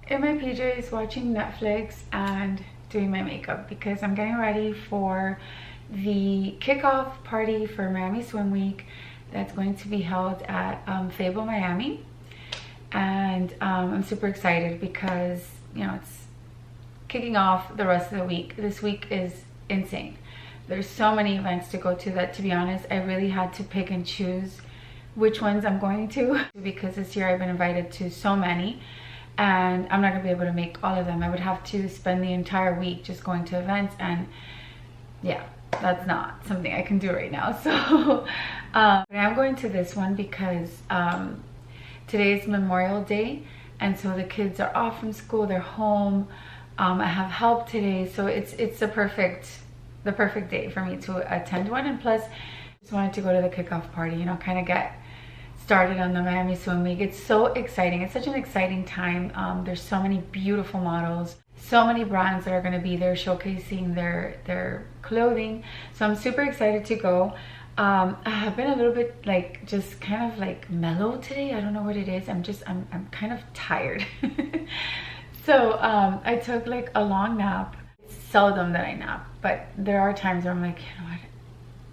in my PJs watching Netflix and doing my makeup because I'm getting ready for the kickoff party for Miami Swim Week that's going to be held at Fable Miami. And I'm super excited because, you know, it's kicking off the rest of the week. This week is insane. There's so many events to go to that, to be honest, I really had to pick and choose which ones I'm going to because this year I've been invited to so many and I'm not gonna be able to make all of them. I would have to spend the entire week just going to events, and yeah, that's not something I can do right now. So I'm going to this one because today is Memorial Day, and so the kids are off from school, they're home. I have help today, so it's the perfect day for me to attend one. And plus, I just wanted to go to the kickoff party, you know, kind of get started on the Miami Swim Week. It's so exciting. It's such an exciting time. There's so many beautiful models, so many brands that are going to be there showcasing their clothing. So I'm super excited to go. I have been a little bit like just kind of like mellow today. I don't know what it is. I'm kind of tired. So I took like a long nap. It's seldom that I nap, but there are times where I'm like, you know what,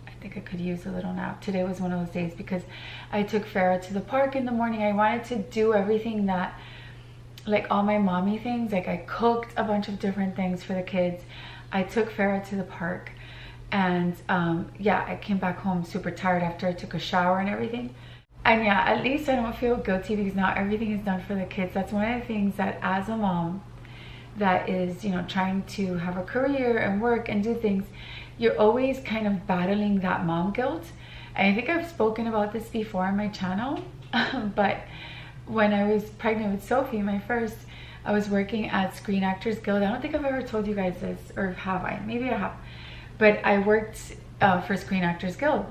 I think I could use a little nap. Today was one of those days because I took Farah to the park in the morning. I wanted to do everything that, like all my mommy things, like I cooked a bunch of different things for the kids. I took Farah to the park, and yeah, I came back home super tired after I took a shower and everything. And yeah, at least I don't feel guilty because now everything is done for the kids. That's one of the things that as a mom that is, you know, trying to have a career and work and do things, you're always kind of battling that mom guilt. And I think I've spoken about this before on my channel, but when I was pregnant with Sophie, my first, I was working at Screen Actors Guild. I don't think I've ever told you guys this, or have I? Maybe I have. But I worked for Screen Actors Guild.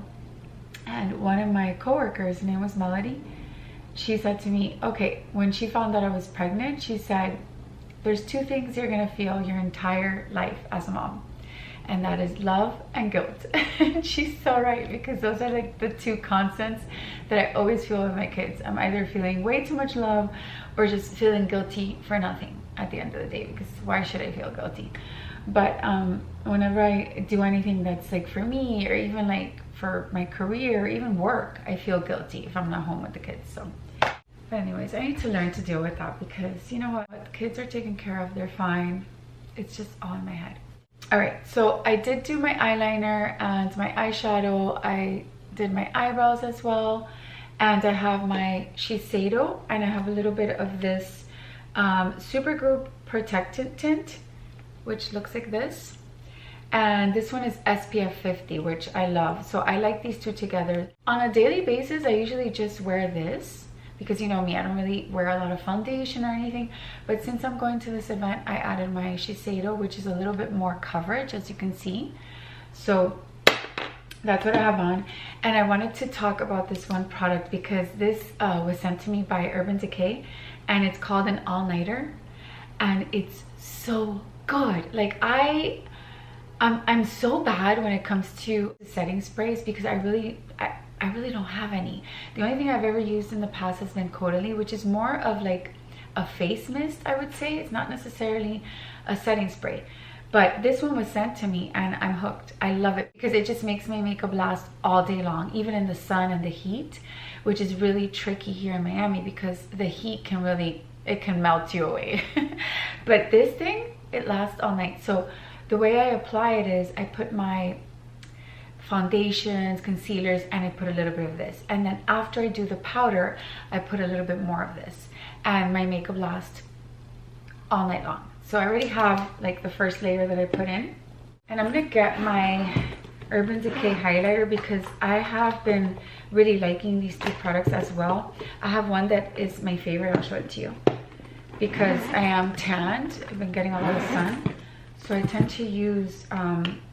And one of my coworkers, her name was Melody, she said to me, okay, when she found that I was pregnant, she said, there's two things you're gonna feel your entire life as a mom, and that is love and guilt. And she's so right, because those are like the two constants that I always feel with my kids. I'm either feeling way too much love or just feeling guilty for nothing at the end of the day, because why should I feel guilty? But whenever I do anything that's like for me, or even like for my career, or even work, I feel guilty if I'm not home with the kids. So but anyways, I need to learn to deal with that, because you know what, the kids are taken care of, they're fine. It's just all in my head. All right, so I did do my eyeliner and my eyeshadow. I did my eyebrows as well, and I have my Shiseido, and I have a little bit of this Superglue Protectant Tint, which looks like this. And this one is SPF 50, which I love. So I like these two together. On a daily basis, I usually just wear this because, you know me, I don't really wear a lot of foundation or anything. But since I'm going to this event, I added my Shiseido, which is a little bit more coverage, as you can see. So that's what I have on. And I wanted to talk about this one product because this was sent to me by Urban Decay, and it's called an all-nighter, and it's so good. Like I'm so bad when it comes to setting sprays because I really don't have any. The only thing I've ever used in the past has been Caudalie, which is more of like a face mist, I would say. It's not necessarily a setting spray. But this one was sent to me and I'm hooked. I love it because it just makes my makeup last all day long, even in the sun and the heat, which is really tricky here in Miami because the heat can really, it can melt you away. But this thing, it lasts all night. So the way I apply it is I put my foundations, concealers, and I put a little bit of this. And then after I do the powder, I put a little bit more of this. And my makeup lasts all night long. So I already have like the first layer that I put in. And I'm gonna get my Urban Decay highlighter because I have been really liking these two products as well. I have one that is my favorite, I'll show it to you. Because I am tanned, I've been getting a lot of sun. So I tend to use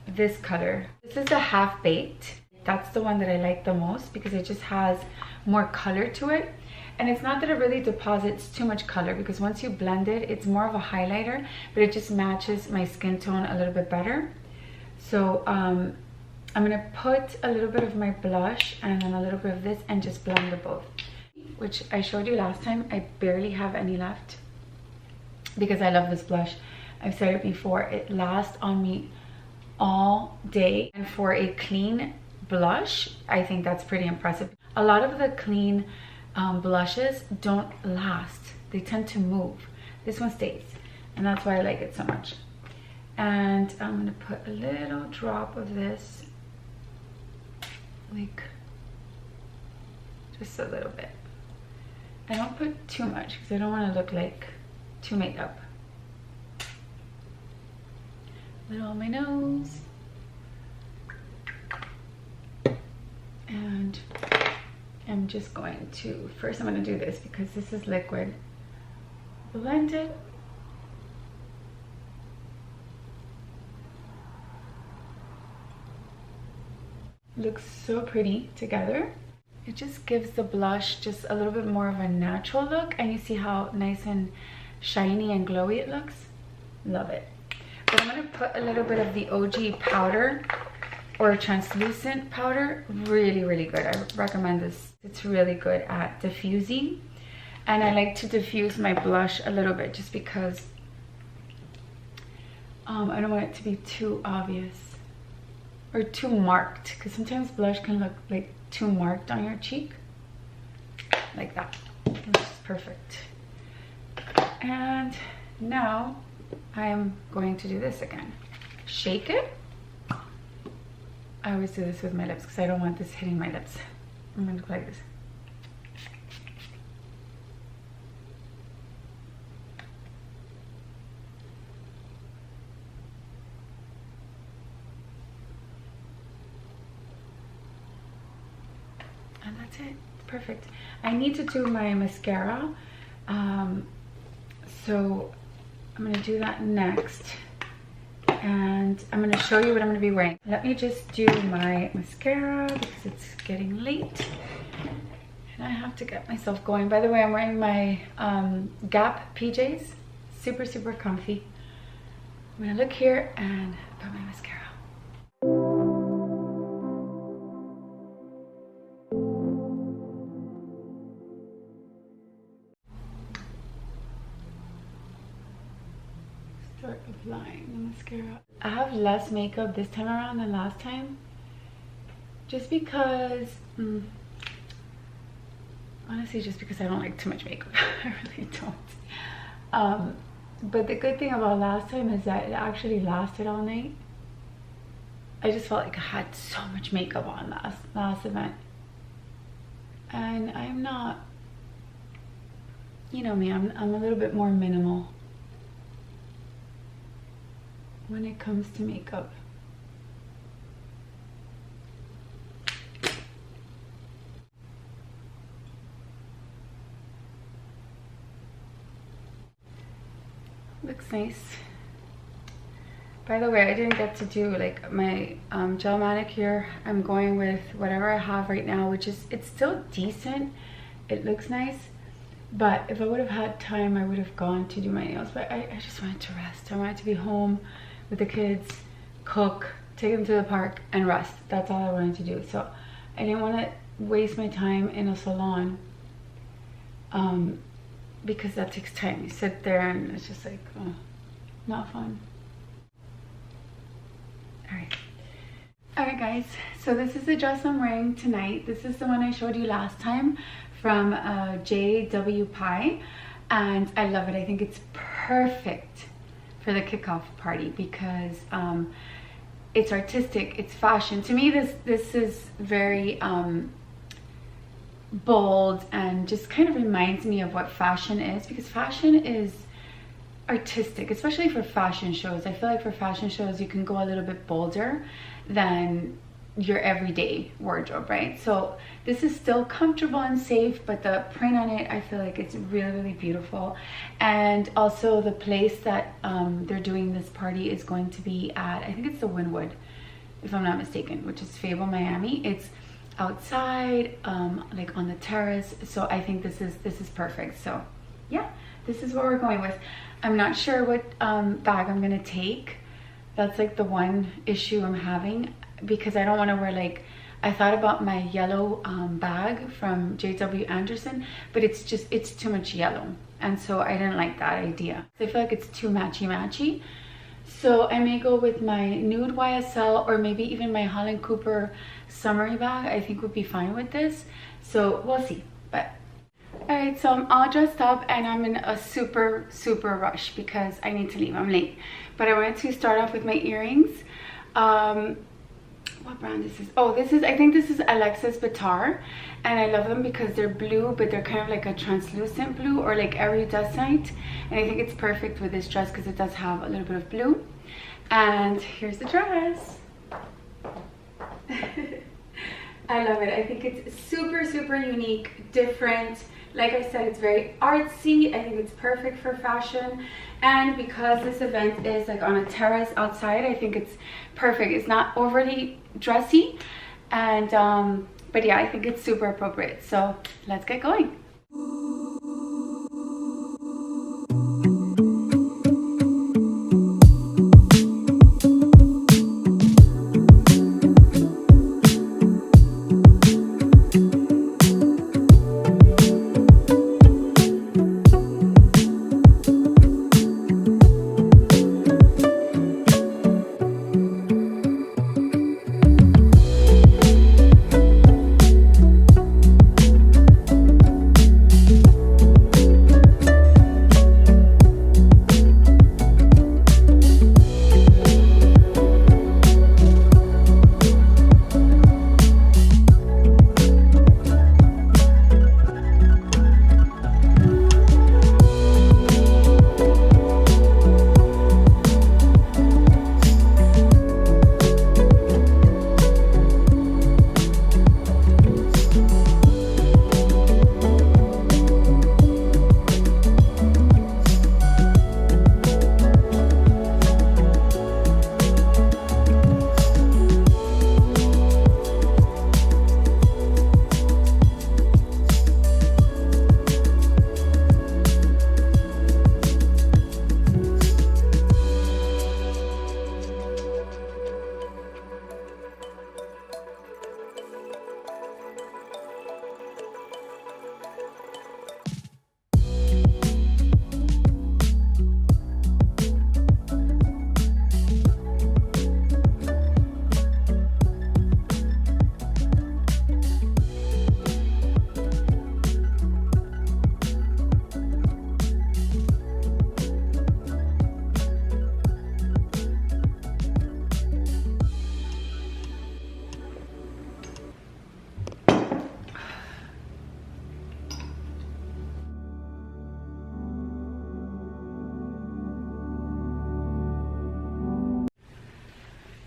this color. This is the Half Baked. That's the one that I like the most because it just has more color to it. And it's not that it really deposits too much color because once you blend it, it's more of a highlighter, but it just matches my skin tone a little bit better. So I'm gonna put a little bit of my blush and then a little bit of this and just blend the both, which I showed you last time. I barely have any left. because I love this blush. I've said it before, it lasts on me all day. And for a clean blush, I think that's pretty impressive. A lot of the clean blushes don't last. They tend to move. This one stays, and that's why I like it so much. And I'm gonna put a little drop of this, like just a little bit. I don't put too much because I don't want to look like too makeup. A little on my nose. And I'm just going to, first I'm going to do this because this is liquid. Blend it. Looks so pretty together. It just gives the blush just a little bit more of a natural look, and you see how nice and shiny and glowy it looks. Love it. But I'm going to put a little bit of the OG powder or translucent powder. Really, really good. I recommend this. It's really good at diffusing, and I like to diffuse my blush a little bit just because I don't want it to be too obvious or too marked, because sometimes blush can look like too marked on your cheek, like that. This is perfect. And now I am going to do this again. Shake it. I always do this with my lips because I don't want this hitting my lips. I'm going to go like this. And that's it. Perfect. I need to do my mascara. So I'm going to do that next. And I'm going to show you what I'm going to be wearing. Let me just do my mascara because it's getting late. And I have to get myself going. By the way, I'm wearing my Gap PJs. Super, super comfy. I'm going to look here and put my mascara. Start applying the mascara. I have less makeup this time around than last time, just because honestly, just because I don't like too much makeup. I really don't. But the good thing about last time is that it actually lasted all night. I just felt like I had so much makeup on last event, and I'm not, you know me, I'm a little bit more minimal when it comes to makeup. Looks nice. By the way, I didn't get to do like my gel manicure. I'm going with whatever I have right now, which is, it's still decent. It looks nice. But if I would have had time, I would have gone to do my nails. But I just wanted to rest. I wanted to be home with the kids, cook, take them to the park, and rest. That's all I wanted to do. So I didn't want to waste my time in a salon because that takes time. You sit there and it's just like, oh, not fun. Alright guys, so this is the dress I'm wearing tonight. This is the one I showed you last time from JW Pie, and I love it. I think it's perfect for the kickoff party because it's artistic, it's fashion. To me, this is very bold and just kind of reminds me of what fashion is, because fashion is artistic, especially for fashion shows. I feel like for fashion shows you can go a little bit bolder than your everyday wardrobe, right? So this is still comfortable and safe, but the print on it, I feel like it's really, really beautiful. And also the place that they're doing this party is going to be at, I think it's the Wynwood, if I'm not mistaken, which is Fable, Miami. It's outside, like on the terrace. So I think this is perfect. So yeah, this is what we're going with. I'm not sure what bag I'm gonna take. That's like the one issue I'm having, because I don't want to wear like I thought about my yellow bag from J.W. Anderson, but it's too much yellow. And so I didn't like that idea. I feel like it's too matchy-matchy. So I may go with my nude YSL, or maybe even my Holland Cooper summery bag. I think would be fine with this. So we'll see. But all right, so I'm all dressed up and I'm in a super rush because I need to leave. I'm late. But I wanted to start off with my earrings. What brand is this? Oh, I think this is Alexis Bitar, and I love them because they're blue, but they're kind of like a translucent blue, or like iridescent, and I think it's perfect with this dress because it does have a little bit of blue. And here's the dress. I love it. I think it's super unique, different. Like I said, it's very artsy. I think it's perfect for fashion. And because this event is like on a terrace outside, I think it's perfect. It's not overly dressy. And but yeah, I think it's super appropriate. So let's get going.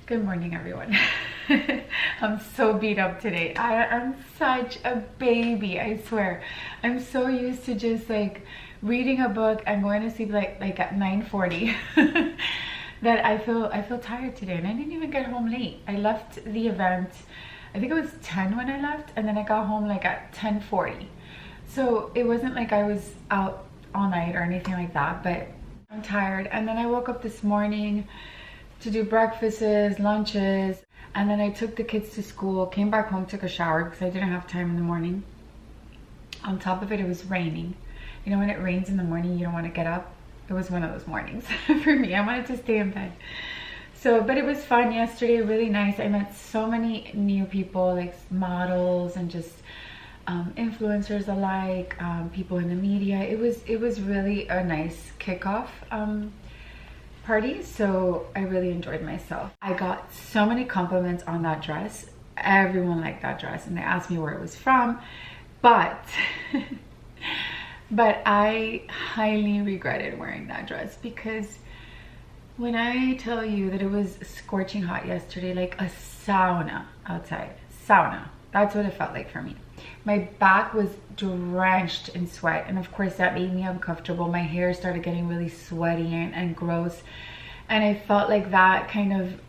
Good morning, everyone. I'm so beat up today. I am such a baby, I swear. I'm so used to just like reading a book and going to sleep like at 9:40 that I feel tired today, and I didn't even get home late. I left the event, I think it was 10 when I left, and then I got home like at 10:40. So it wasn't like I was out all night or anything like that, but I'm tired. And then I woke up this morning to do breakfasts, lunches, and then I took the kids to school, came back home, took a shower because I didn't have time in the morning. On top of it, it was raining. You know, when it rains in the morning, you don't want to get up. It was one of those mornings for me. I wanted to stay in bed. So, but it was fun yesterday, really nice. I met so many new people, like models and just influencers alike, people in the media. It was really a nice kickoff party, so I really enjoyed myself. I got so many compliments on that dress. Everyone liked that dress, and they asked me where it was from, but but I highly regretted wearing that dress, because when I tell you that it was scorching hot yesterday, like a sauna outside, sauna, that's what it felt like for me. My back was drenched in sweat, and of course that made me uncomfortable. My hair started getting really sweaty and gross, and I felt like that kind of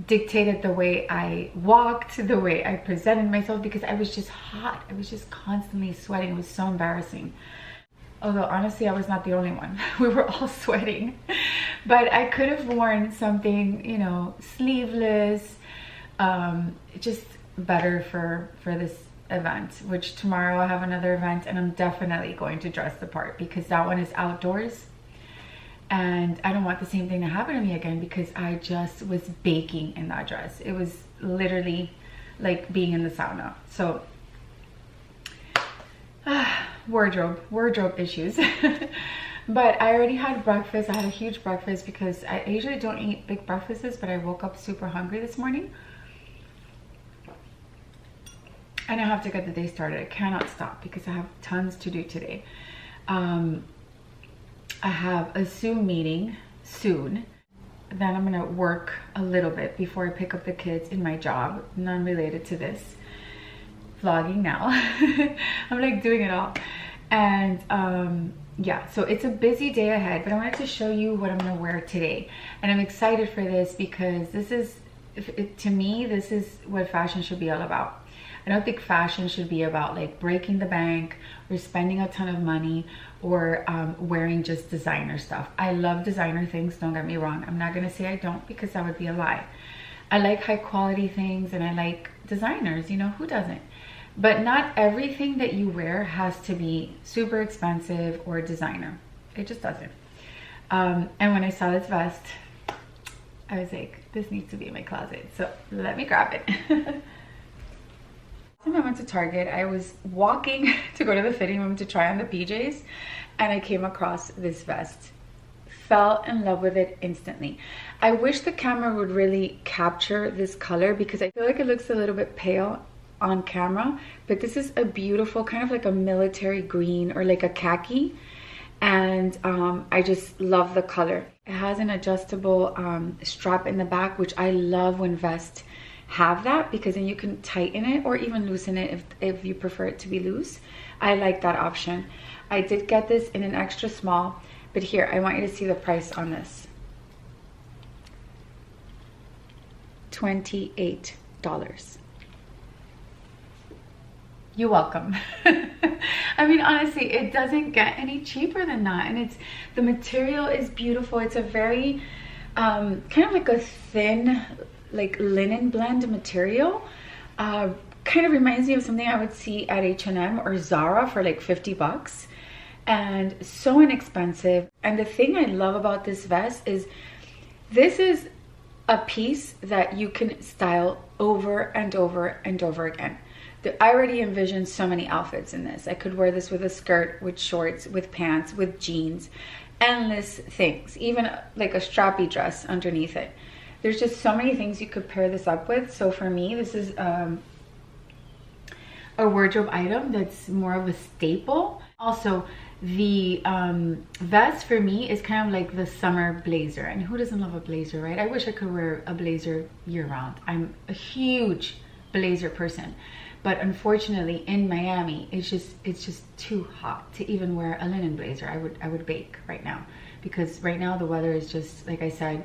dictated the way I walked, the way I presented myself, because I was just hot. I was just constantly sweating. It was so embarrassing. Although honestly, I was not the only one. We were all sweating. But I could have worn something, you know, sleeveless, just better for this event, which tomorrow I have another event, and I'm definitely going to dress the part because that one is outdoors. And I don't want the same thing to happen to me again because I just was baking in that dress. It was literally like being in the sauna. So wardrobe issues. But I already had breakfast. I had a huge breakfast because I usually don't eat big breakfasts, but I woke up super hungry this morning. And I have to get the day started. I cannot stop because I have tons to do today. I have a Zoom meeting soon. Then I'm gonna work a little bit before I pick up the kids in my job, non-related to this. Vlogging now. I'm like doing it all. And yeah, so it's a busy day ahead, but I wanted to show you what I'm gonna wear today. And I'm excited for this because this is, to me, this is what fashion should be all about. I don't think fashion should be about like breaking the bank or spending a ton of money or wearing just designer stuff. I love designer things, don't get me wrong. I'm not gonna say I don't because that would be a lie. I like high quality things and I like designers, you know, who doesn't? But not everything that you wear has to be super expensive or designer. It just doesn't. And when I saw this vest, I was like, this needs to be in my closet. So let me grab it. When I went to Target, I was walking to go to the fitting room to try on the PJs, and I came across this vest. Fell in love with it instantly. I wish the camera would really capture this color because I feel like it looks a little bit pale on camera, but this is a beautiful kind of like a military green or like a khaki, and I just love the color. It has an adjustable strap in the back, which I love when vests have that because then you can tighten it or even loosen it if you prefer it to be loose. I like that option. I did get this in an extra small, but here, I want you to see the price on this. $28. You're welcome. I mean, honestly, it doesn't get any cheaper than that. And it's, the material is beautiful. It's a very, kind of like a thin, like linen blend material. Kind of reminds me of something I would see at H&M or Zara for like 50 bucks. And so inexpensive. And the thing I love about this vest is this is a piece that you can style over and over and over again. I already envision so many outfits in this. I could wear this with a skirt, with shorts, with pants, with jeans, endless things, even like a strappy dress underneath it. There's just so many things you could pair this up with. So for me, this is a wardrobe item that's more of a staple. Also, the vest for me is kind of like the summer blazer. And who doesn't love a blazer, right? I wish I could wear a blazer year round. I'm a huge blazer person. But unfortunately in Miami, it's just too hot to even wear a linen blazer. I would bake right now because right now the weather is just, like I said,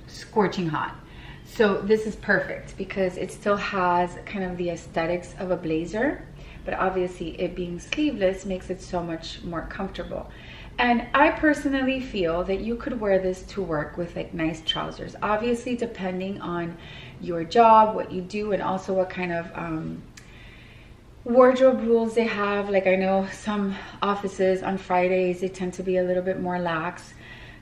scorching hot. So this is perfect because it still has kind of the aesthetics of a blazer, but obviously it being sleeveless makes it so much more comfortable. And I personally feel that you could wear this to work with like nice trousers, obviously depending on your job, what you do, and also what kind of wardrobe rules they have. Like I know some offices on Fridays, they tend to be a little bit more lax.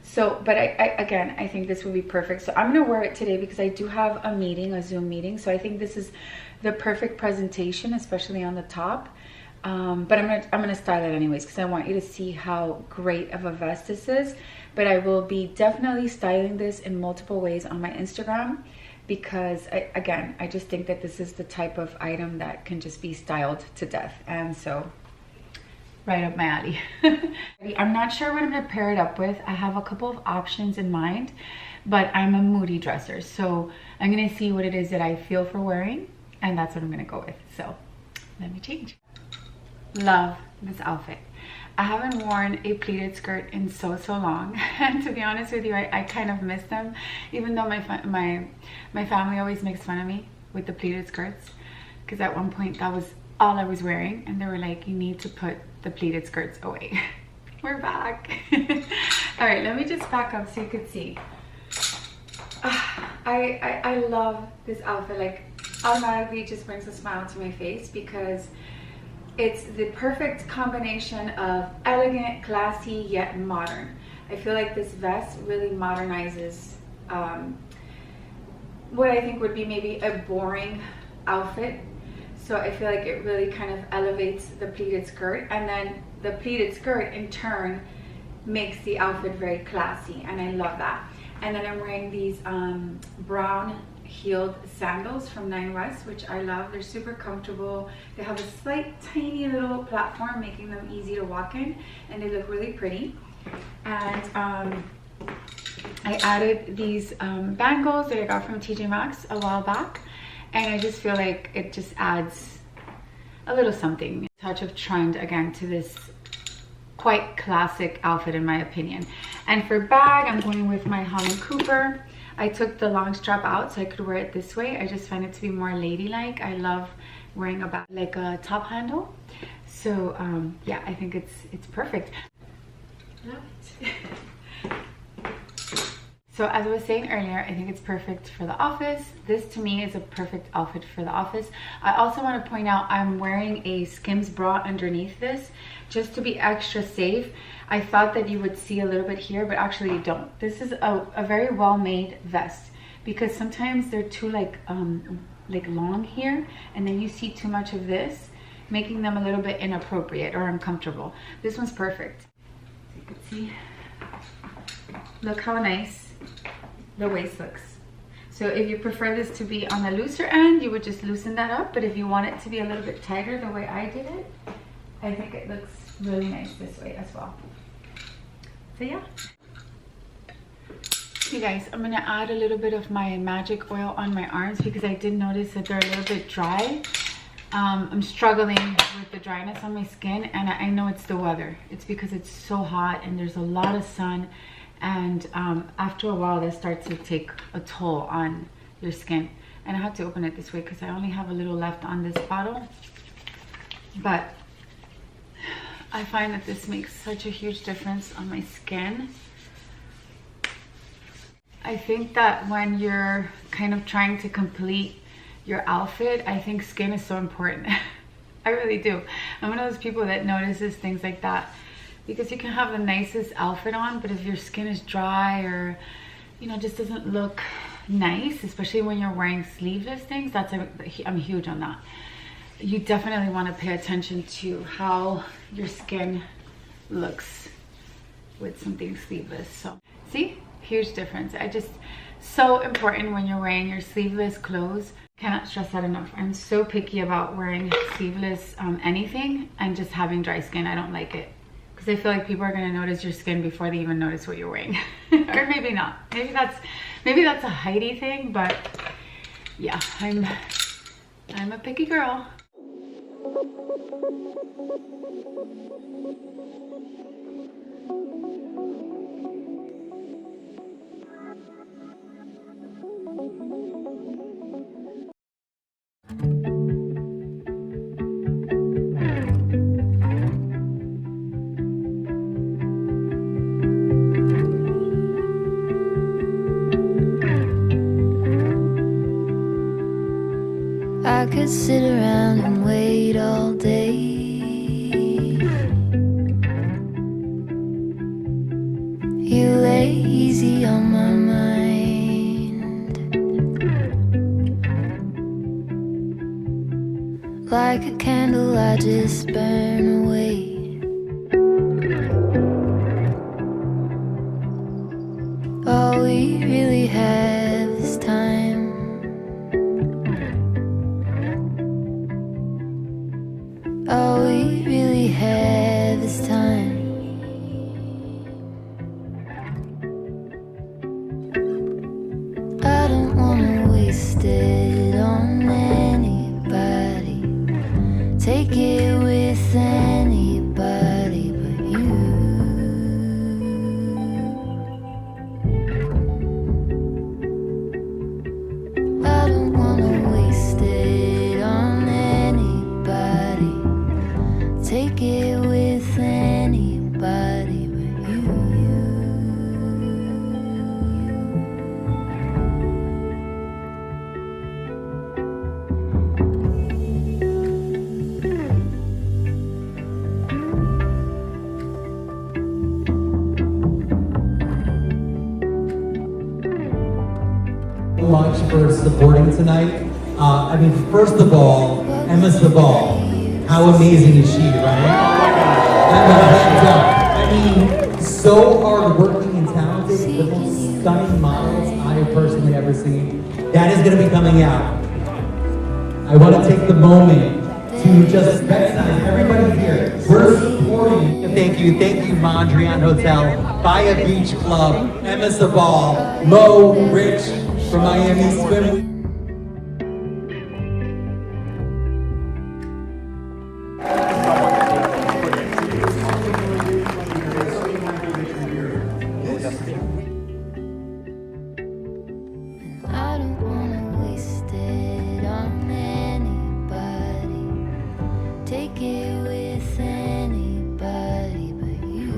So, but again, I think this would be perfect. So I'm gonna wear it today because I do have a meeting, a Zoom meeting. So I think this is the perfect presentation, especially on the top. But I'm gonna style it anyways because I want you to see how great of a vest this is. But I will be definitely styling this in multiple ways on my Instagram because I just think that this is the type of item that can just be styled to death. And so right up my alley. I'm not sure what I'm gonna pair it up with. I have a couple of options in mind, but I'm a moody dresser. So I'm gonna see what it is that I feel for wearing, and that's what I'm gonna go with. So let me change. Love this outfit. I haven't worn a pleated skirt in so long, and to be honest with you, I kind of miss them, even though my family always makes fun of me with the pleated skirts, because at one point that was all I was wearing, and they were like, you need to put the pleated skirts away. We're back. All right, let me just back up so you could see. I love this outfit. Like, automatically just brings a smile to my face because it's the perfect combination of elegant, classy, yet modern. I feel like this vest really modernizes what I think would be maybe a boring outfit. So I feel like it really kind of elevates the pleated skirt, and then the pleated skirt in turn makes the outfit very classy, and I love that. And then I'm wearing these brown heeled sandals from Nine West, which I love. They're super comfortable. They have a slight tiny little platform making them easy to walk in, and they look really pretty. And I added these bangles that I got from TJ Maxx a while back, and I just feel like it just adds a little something, a touch of trend again to this quite classic outfit in my opinion. And for bag, I'm going with my Holland Cooper. I took the long strap out so I could wear it this way. I just find it to be more ladylike. I love wearing a bag like a top handle. So yeah, I think it's perfect. Love it. So as I was saying earlier, I think it's perfect for the office. This to me is a perfect outfit for the office. I also want to point out I'm wearing a Skims bra underneath this just to be extra safe. I thought that you would see a little bit here, but actually you don't. This is a very well-made vest because sometimes they're too like long here, and then you see too much of this, making them a little bit inappropriate or uncomfortable. This one's perfect. So you can see, look how nice the waist looks. So if you prefer this to be on the looser end, you would just loosen that up, but if you want it to be a little bit tighter the way I did it, I think it looks really nice this way as well. So yeah. You guys, I'm gonna add a little bit of my magic oil on my arms because I did notice that they're a little bit dry. I'm struggling with the dryness on my skin, and I know it's the weather. It's because it's so hot and there's a lot of sun, and after a while that starts to take a toll on your skin. And I have to open it this way because I only have a little left on this bottle, but I find that this makes such a huge difference on my skin. I think that when you're kind of trying to complete your outfit, I think skin is so important. I really do. I'm one of those people that notices things like that, because you can have the nicest outfit on, but if your skin is dry or, you know, just doesn't look nice, especially when you're wearing sleeveless things, I'm huge on that. You definitely want to pay attention to how your skin looks with something sleeveless. So see, huge difference. So important when you're wearing your sleeveless clothes. Cannot stress that enough. I'm so picky about wearing sleeveless anything and just having dry skin. I don't like it because I feel like people are going to notice your skin before they even notice what you're wearing. Or maybe not. Maybe that's a Heidi thing, but yeah, I'm a picky girl. I could sit around and wait all day. You lay easy on my mind, like a candle I just burn away. All we really have is time. All we really have is time. I don't wanna waste it on anybody. Take it with anybody but you. I don't wanna waste it on anybody. Take it with anybody but you. much for supporting tonight. I mean, first of all, Emma Sabal, how amazing is she, right? Emma, hands up. I mean, so hardworking and talented, the most stunning models I have personally ever seen. That is going to be coming out. I want to take the moment to just recognize everybody here. We're supporting. Thank you, Mondrian Hotel, Bahia Beach Club, Emma Sabal, Mo, Rich from Miami Swim Week. I don't wanna waste it on anybody. Take it with anybody but you.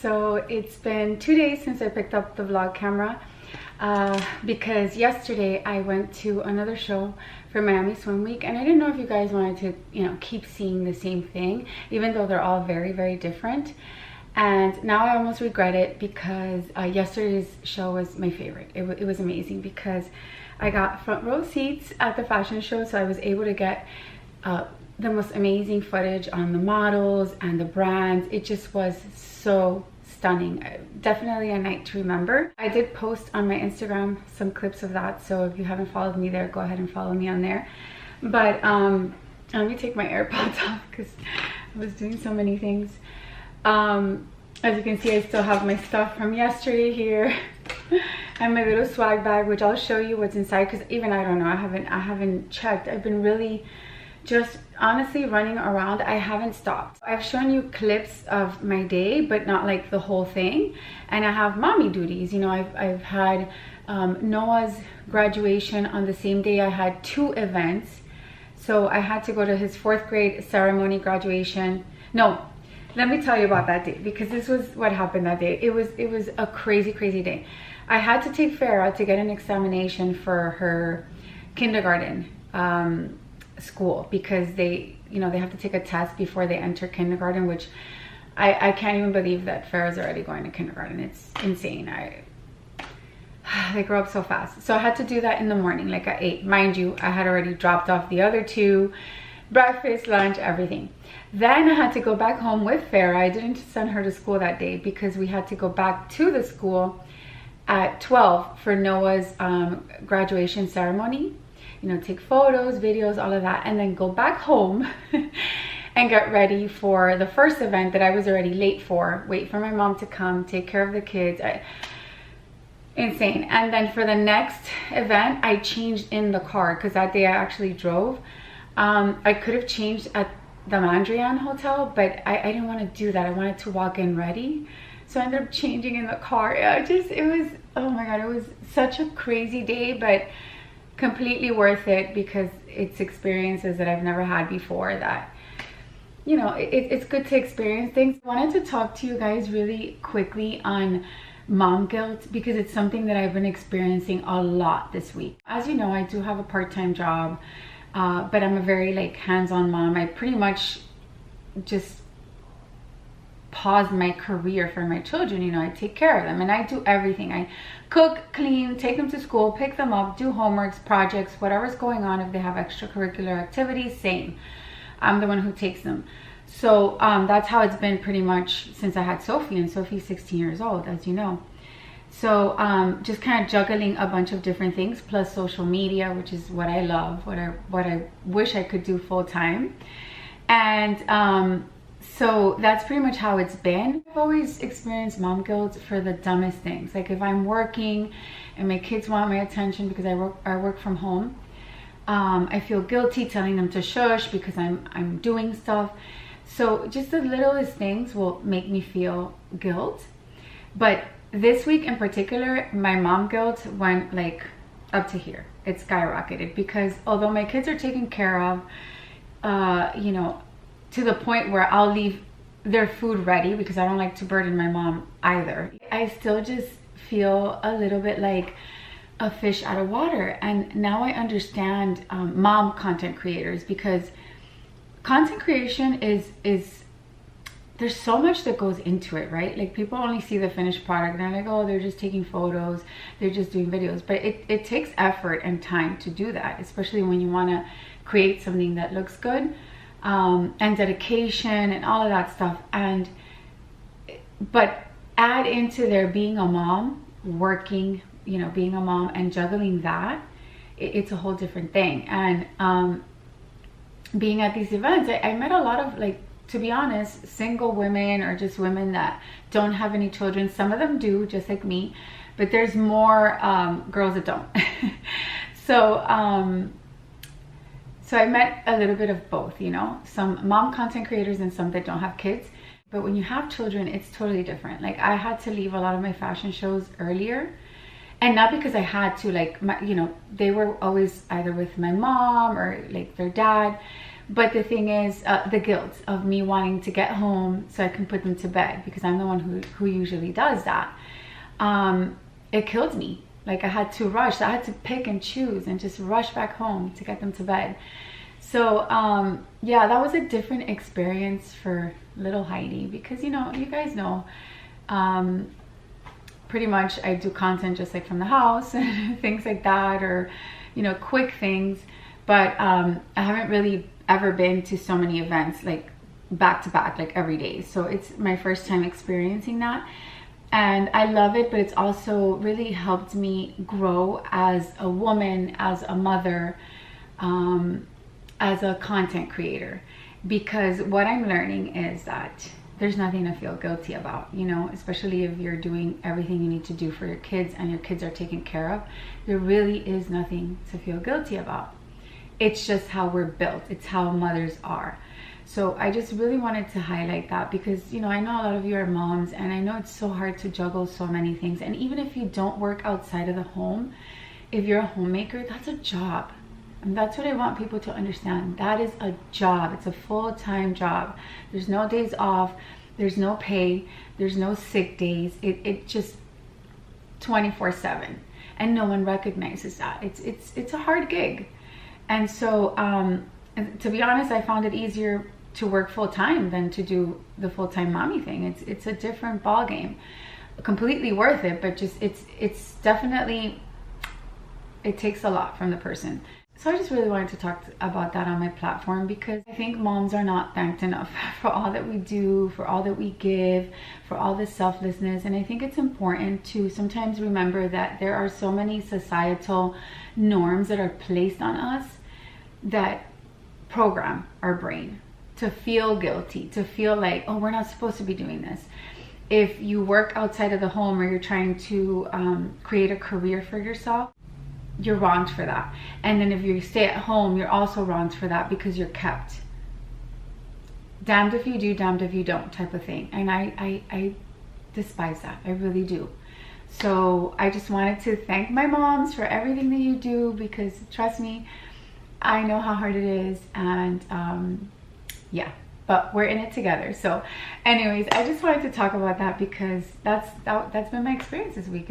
So it's been 2 days since I picked up the vlog camera because yesterday I went to another show for Miami Swim Week, and I didn't know if you guys wanted to, you know, keep seeing the same thing, even though they're all very, very different. And now I almost regret it because yesterday's show was my favorite. It was amazing because I got front row seats at the fashion show, so I was able to get the most amazing footage on the models and the brands. It just was so stunning. Definitely a night to remember. I did post on my Instagram some clips of that, so if you haven't followed me there, go ahead and follow me on there. But let me take my AirPods off because I was doing so many things. As you can see, I still have my stuff from yesterday here and my little swag bag, which I'll show you what's inside because even I don't know, I haven't checked. I've been really just honestly running around. I haven't stopped. I've shown you clips of my day, but not like the whole thing. And I have mommy duties. You know, I've had Noah's graduation on the same day. I had 2 events. So I had to go to his 4th grade ceremony graduation. No, let me tell you about that day because this was what happened that day. It was a crazy day. I had to take Farah to get an examination for her kindergarten school because they, you know, they have to take a test before they enter kindergarten, which I can't even believe that Farah's already going to kindergarten. It's insane. They grow up so fast. So I had to do that in the morning, like at 8. Mind you, I had already dropped off the other 2, breakfast, lunch, everything. Then I had to go back home with Farah. I didn't send her to school that day because we had to go back to the school at 12 for Noah's graduation ceremony. You know, take photos, videos, all of that, and then go back home and get ready for the first event that I was already late for. Wait for my mom to come, take care of the kids. Insane. And then for the next event, I changed in the car because that day I actually drove. I could have changed at the Mondrian Hotel, but I didn't want to do that. I wanted to walk in ready. So I ended up changing in the car. It was, oh my God, it was such a crazy day, but completely worth it because it's experiences that I've never had before that, you know, it's good to experience things. I wanted to talk to you guys really quickly on mom guilt because it's something that I've been experiencing a lot this week. As you know, I do have a part-time job, but I'm a very like hands-on mom. I pretty much just paused my career for my children. You know, I take care of them and I do everything. I cook, clean, take them to school, pick them up, do homeworks, projects, whatever's going on. If they have extracurricular activities, same. I'm the one who takes them. So that's how it's been pretty much since I had Sophie, and Sophie's 16 years old, as you know. So just kind of juggling a bunch of different things, plus social media, which is what I love, what I wish I could do full time. And so that's pretty much how it's been. I've always experienced mom guilt for the dumbest things. Like if I'm working and my kids want my attention because I work from home, I feel guilty telling them to shush because I'm doing stuff. So just the littlest things will make me feel guilt. But this week in particular, my mom guilt went like up to here. It skyrocketed because although my kids are taken care of, you know, to the point where I'll leave their food ready because I don't like to burden my mom either, I still just feel a little bit like a fish out of water. And now I understand mom content creators, because content creation is there's so much that goes into it, right? Like people only see the finished product and they're like, oh, they're just taking photos, they're just doing videos. But it takes effort and time to do that, especially when you want to create something that looks good, and dedication and all of that stuff. But add into there being a mom, working, you know, being a mom and juggling that, it's a whole different thing. And being at these events, I met a lot of, like, to be honest, single women or just women that don't have any children. Some of them do, just like me, but there's more girls that don't. So I met a little bit of both, you know, some mom content creators and some that don't have kids. But when you have children, it's totally different. Like I had to leave a lot of my fashion shows earlier, and not because I had to, like, you know, they were always either with my mom or like their dad. But the thing is, the guilt of me wanting to get home so I can put them to bed, because I'm the one who usually does that. It killed me. Like I had to rush. I had to pick and choose and just rush back home to get them to bed. So yeah, that was a different experience for little Heidi, because, you know, you guys know, pretty much I do content just like from the house and things like that, or, you know, quick things. But I haven't really ever been to so many events like back to back, like every day. So it's my first time experiencing that, and I love it. But it's also really helped me grow as a woman, as a mother, as a content creator, because what I'm learning is that there's nothing to feel guilty about, you know, especially if you're doing everything you need to do for your kids and your kids are taken care of. There really is nothing to feel guilty about. It's just how we're built. It's how mothers are. So I just really wanted to highlight that, because, you know, I know a lot of you are moms, and I know it's so hard to juggle so many things. And even if you don't work outside of the home, if you're a homemaker, that's a job. And that's what I want people to understand. That is a job. It's a full-time job. There's no days off. There's no pay. There's no sick days. It just 24/7. And no one recognizes that. It's a hard gig. And so, to be honest, I found it easier to work full-time than to do the full-time mommy thing. It's a different ball game. Completely worth it, but just it's definitely, it takes a lot from the person. So I just really wanted to talk about that on my platform, because I think moms are not thanked enough for all that we do, for all that we give, for all the selflessness. And I think it's important to sometimes remember that there are so many societal norms that are placed on us that program our brain to feel guilty, to feel like, oh, we're not supposed to be doing this. If you work outside of the home, or you're trying to create a career for yourself, you're wronged for that. And then if you stay at home, you're also wronged for that, because you're kept. Damned if you do, damned if you don't type of thing. And I despise that. I really do. So I just wanted to thank my moms for everything that you do, because trust me, I know how hard it is. And yeah, but we're in it together. So anyways, I just wanted to talk about that, because that's been my experience this week.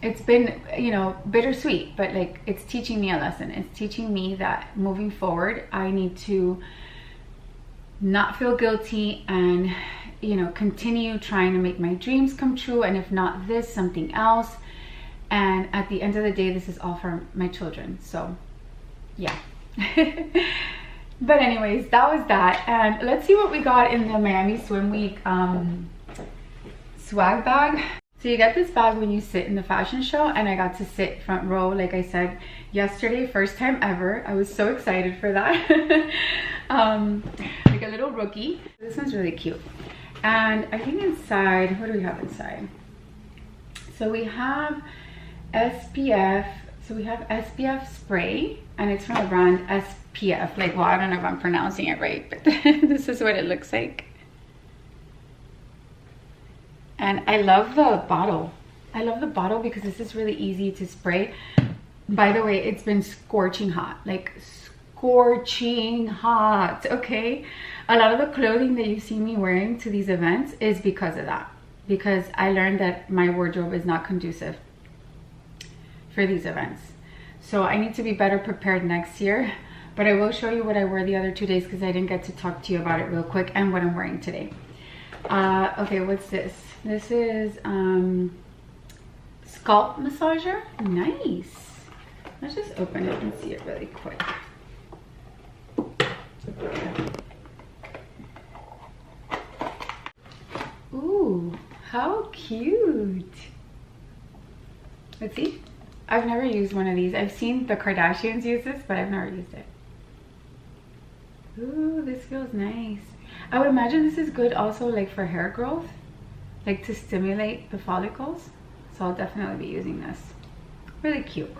It's been, you know, bittersweet, but like, it's teaching me a lesson. It's teaching me that moving forward, I need to not feel guilty and, you know, continue trying to make my dreams come true. And if not this, something else. And at the end of the day, this is all for my children. So yeah. But anyways, that was that. And let's see what we got in the Miami Swim Week swag bag. So you get this bag when you sit in the fashion show, and I got to sit front row, like I said yesterday, first time ever. I was so excited for that. Like a little rookie. This one's really cute. And I think inside, what do we have inside? So we have SPF. So we have SPF spray, and it's from the brand SPF. Like, well, I don't know if I'm pronouncing it right, but this is what it looks like. And I love the bottle. I love the bottle because this is really easy to spray. By the way, it's been scorching hot, like scorching hot, okay? A lot of the clothing that you see me wearing to these events is because of that. Because I learned that my wardrobe is not conducive for these events. So I need to be better prepared next year. But I will show you what I wore the other 2 days, because I didn't get to talk to you about it real quick, and what I'm wearing today. Okay, what's this? This is scalp massager. Nice. Let's just open it and see it really quick. Ooh, how cute. Let's see. I've never used one of these. I've seen the Kardashians use this, but I've never used it. Ooh, this feels nice. I would imagine this is good also like for hair growth, like to stimulate the follicles. So I'll definitely be using this. Really cute.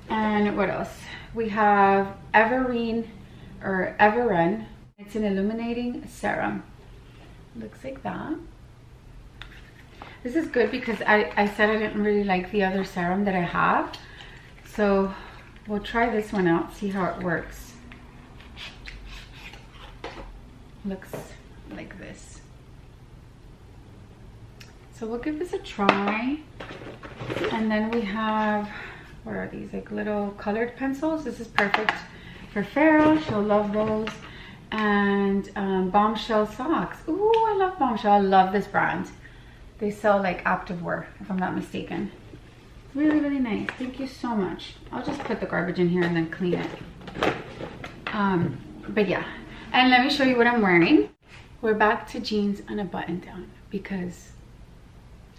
And what else? We have Everrun. It's an illuminating serum. Looks like that. This is good because I said I didn't really like the other serum that I have. So we'll try this one out, see how it works. Looks like this. So we'll give this a try. And then we have, what are these, like little colored pencils? This is perfect for Farrah, she'll love those. And Bombshell socks. Ooh, I love Bombshell. I love this brand. They sell like activewear, if I'm not mistaken. Really, really nice. Thank you so much. I'll just put the garbage in here and then clean it. But yeah. And let me show you what I'm wearing. We're back to jeans and a button down because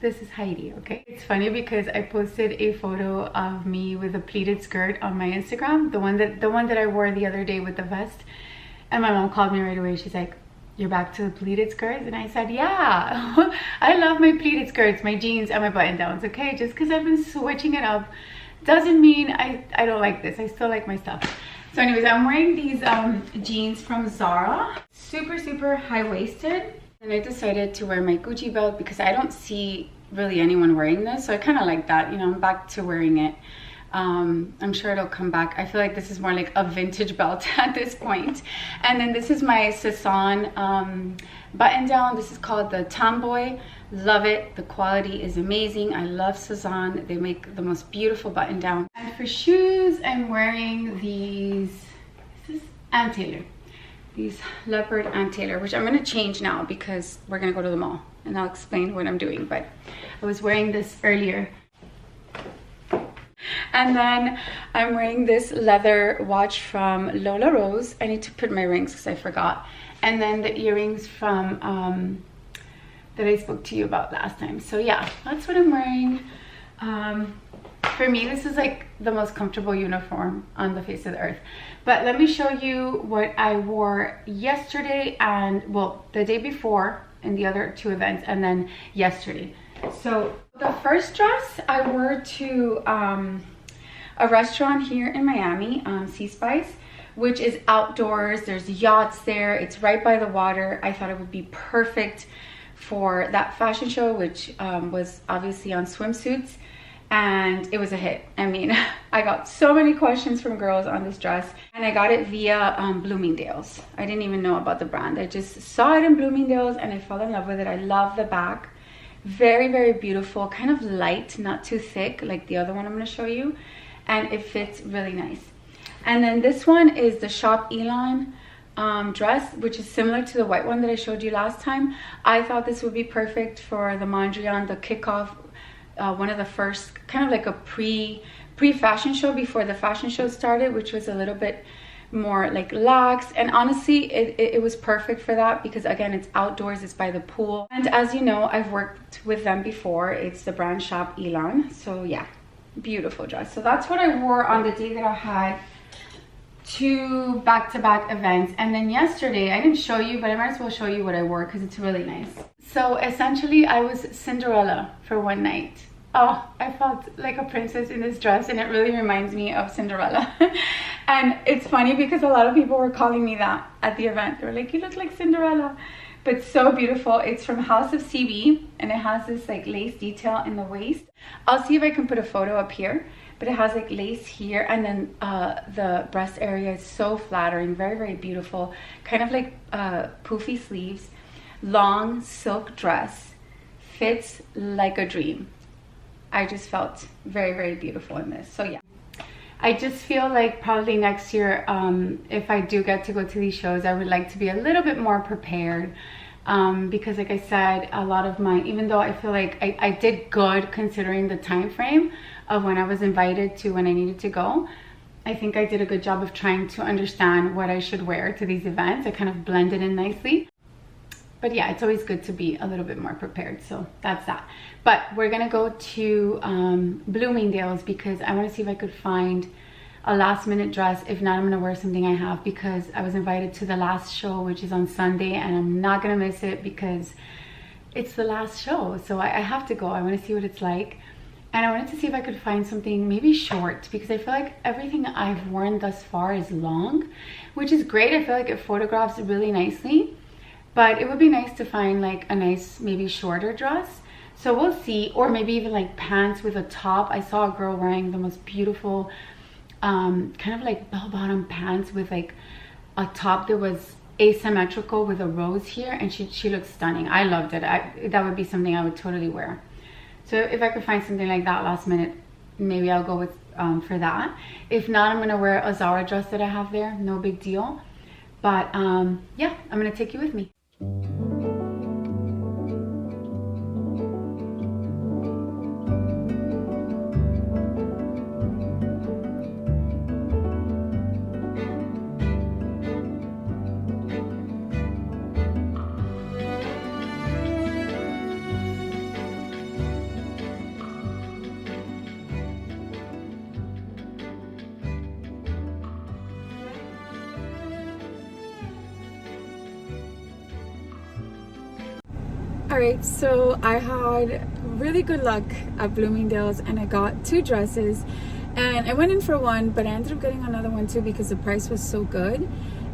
this is Heidi, okay? It's funny because I posted a photo of me with a pleated skirt on my Instagram, the one that I wore the other day with the vest. And my mom called me right away. She's like, "You're back to the pleated skirts?" And I said, yeah. I love my pleated skirts, my jeans, and my button downs, okay? Just because I've been switching it up doesn't mean I don't like this. I still like my stuff. So anyways, I'm wearing these jeans from Zara. Super, super high-waisted. And I decided to wear my Gucci belt because I don't see really anyone wearing this. So I kind of like that. You know, I'm back to wearing it. I'm sure it'll come back. I feel like this is more like a vintage belt at this point. And then this is my Saison button down. This is called the Tomboy. Love it. The quality is amazing. I love Saison. They make the most beautiful button down. And for shoes, I'm wearing these. This is Ann Taylor. These leopard Ann Taylor, which I'm going to change now because we're going to go to the mall. And I'll explain what I'm doing. But I was wearing this earlier. And then I'm wearing this leather watch from Lola Rose. I need to put my rings because I forgot. And then the earrings from that I spoke to you about last time. So yeah, that's what I'm wearing. For me, this is like the most comfortable uniform on the face of the earth. But let me show you what I wore yesterday and, well, the day before in the other two events, and then yesterday. So the first dress I wore to a restaurant here in Miami, Sea Spice, which is outdoors. There's yachts there. It's right by the water. I thought it would be perfect for that fashion show, which was obviously on swimsuits, and it was a hit. I mean, I got so many questions from girls on this dress, and I got it via Bloomingdale's. I didn't even know about the brand. I just saw it in Bloomingdale's and I fell in love with it. I love the back. Very, very beautiful, kind of light, not too thick like the other one I'm going to show you, and it fits really nice. And then this one is the Shop Elon dress, which is similar to the white one that I showed you last time. I thought this would be perfect for the Mondrian, the kickoff, one of the first, kind of like a pre-fashion show before the fashion show started, which was a little bit more like lax. And honestly, it was perfect for that because again, it's outdoors, it's by the pool. And as you know, I've worked with them before. It's the brand Shop Elon. So yeah, beautiful dress. So that's what I wore on the day that I had two back-to-back events. And then yesterday, I didn't show you, but I might as well show you what I wore because it's really nice. So essentially, I was Cinderella for one night. Oh, I felt like a princess in this dress, and it really reminds me of Cinderella. And it's funny because a lot of people were calling me that at the event. They were like, "You look like Cinderella." But so beautiful. It's from House of CB, and it has this like lace detail in the waist. I'll see if I can put a photo up here. But it has like lace here, and then the breast area is so flattering, very, very beautiful. Kind of like poofy sleeves, long silk dress, fits like a dream. I just felt very, very beautiful in this. So yeah, I just feel like probably next year, if I do get to go to these shows, I would like to be a little bit more prepared. because like I said, a lot of my, even though I feel like I did good considering the time frame of when I was invited to when I needed to go, I think I did a good job of trying to understand what I should wear to these events. I kind of blended in nicely. But yeah, it's always good to be a little bit more prepared. So that's that. But we're gonna go to Bloomingdale's because I want to see if I could find a last minute dress. If not, I'm gonna wear something I have because I was invited to the last show, which is on Sunday, and I'm not gonna miss it because it's the last show. So I have to go. I want to see what it's like. And I wanted to see if I could find something maybe short, because I feel like everything I've worn thus far is long, which is great. I feel like it photographs really nicely, but it would be nice to find like a nice, maybe shorter dress. So we'll see. Or maybe even like pants with a top. I saw a girl wearing the most beautiful kind of like bell-bottom pants with like a top that was asymmetrical with a rose here, and she looked stunning. I loved it. That would be something I would totally wear. So if I could find something like that last minute, maybe I'll go with for that. If not, I'm gonna wear a Zara dress that I have there. No big deal. But yeah, I'm gonna take you with me. Alright, so I had really good luck at Bloomingdale's and I got 2 dresses, and I went in for one, but I ended up getting another one too because the price was so good,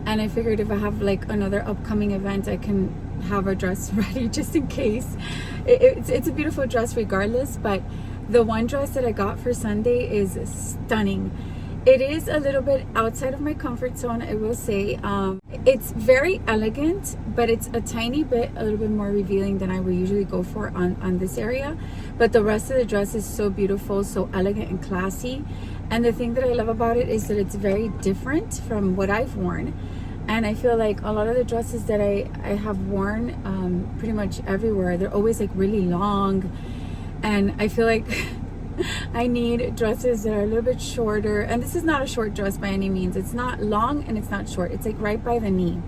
and I figured if I have like another upcoming event, I can have a dress ready just in case. It's a beautiful dress regardless, but the one dress that I got for Sunday is stunning. It is a little bit outside of my comfort zone, I will say. It's very elegant, but it's a tiny bit, a little bit more revealing than I would usually go for on this area. But the rest of the dress is so beautiful, so elegant and classy. And the thing that I love about it is that it's very different from what I've worn. And I feel like a lot of the dresses that I have worn pretty much everywhere, they're always like really long. And I feel like I need dresses that are a little bit shorter, and this is not a short dress by any means. It's not long and it's not short. It's like right by the knee,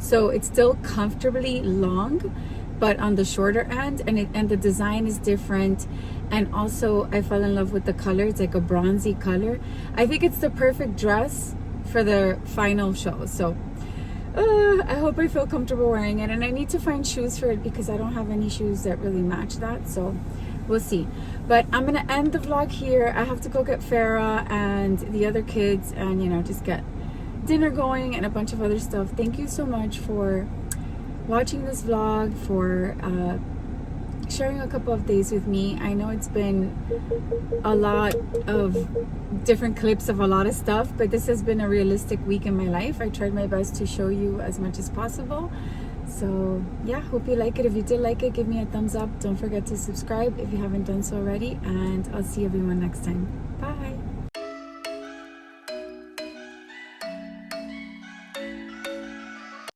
so it's still comfortably long, but on the shorter end, and the design is different. And also I fell in love with the color. It's like a bronzy color. I think it's the perfect dress for the final show. So I hope I feel comfortable wearing it, and I need to find shoes for it because I don't have any shoes that really match that, so we'll see. But I'm gonna end the vlog here. I have to go get Farah and the other kids and, you know, just get dinner going and a bunch of other stuff. Thank you so much for watching this vlog, for sharing a couple of days with me. I know it's been a lot of different clips of a lot of stuff, but this has been a realistic week in my life. I tried my best to show you as much as possible. So yeah, hope you like it. If you did like it, give me a thumbs up. Don't forget to subscribe if you haven't done so already, and I'll see everyone next time. Bye.